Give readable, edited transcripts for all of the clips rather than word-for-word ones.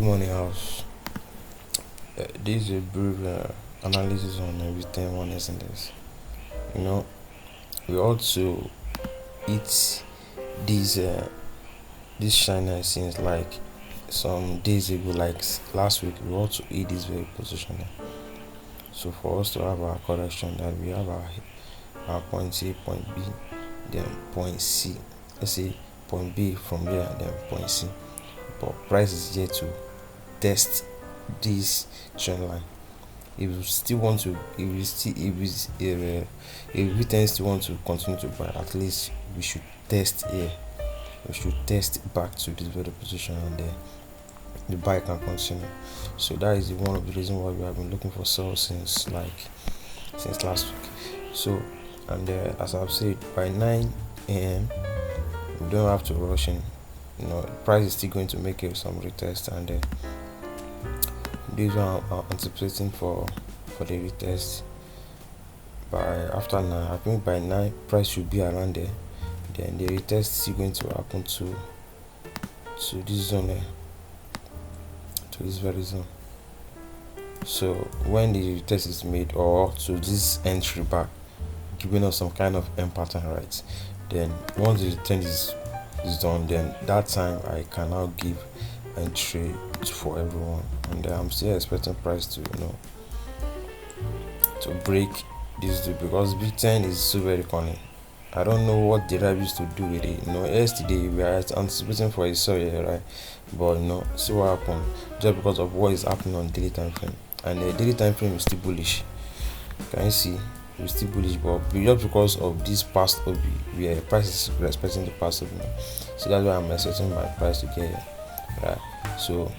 Good morning, house. This is a brief analysis on V10 honest index. You know, we ought to eat this China since like some days ago, like last week. We ought to eat this very position. So for us to have our correction, that we have our point A, point B, then point C. Let's say point B from there, then point C. But price is yet to test this trend line. If you still want to, if we tend to want to continue to buy, at least we should test here. We should test back to this very position, and then the buy can continue. So that is one of the reasons why we have been looking for sell since last week. So, and as I've said, by 9 a.m. we don't have to rush in. The price is still going to make some retest, and these are anticipating for the retest by after 9. I think by 9 price should be around there. Then the retest is still going to happen to this zone, to this very zone. So when the retest is made, or to this entry back, giving us some kind of M pattern, right? Then once the trend is done, then that time I can now give entry for everyone, and I'm still expecting price to to break this day, because V10 is so very cunning. I don't know what Deriv used to do with it. Yesterday we are anticipating for a sell here, right? But see what happened, just because of what is happening on daily time frame, and the daily time frame is still bullish. Can you see? It's still bullish, but just because of this past OB, where the price is respecting the past OB, so that's why I'm expecting my price to get here, right? So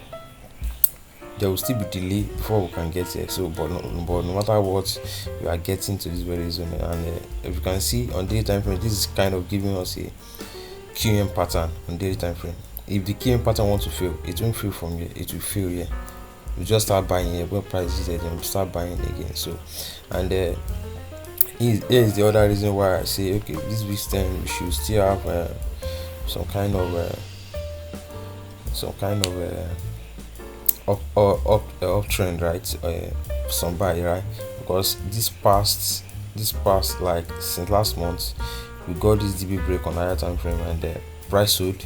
there will still be delay before we can get here. So but no matter what, we are getting to this very zone, and if you can see on daily time frame, this is kind of giving us a QM pattern on daily time frame. If the QM pattern wants to fail, it won't fail from here, it will fail here. We just start buying here when price is there, then we start buying again. So, and here is the other reason why I say, okay, this V10 we should still have some kind of uptrend, right? Some buy, right? Because this past like since last month, we got this DB break on higher time frame, and the price sold.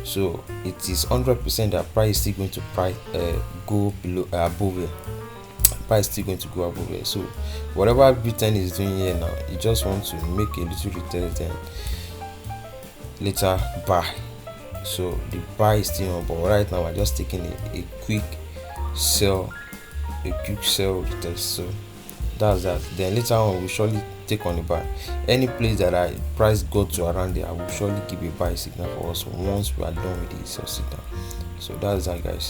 So it is 100% that price is still going to go below above it. Price is still going to go above it. So whatever V10 is doing here now, you just want to make a little retest and later buy. So the buy is still on, but right now we're just taking a quick sell retest. So that's that. Then later on we surely take on the buy. Any place that I price go to around there, I will surely give a buy signal for us once we are done with the sell signal. So that's that, guys.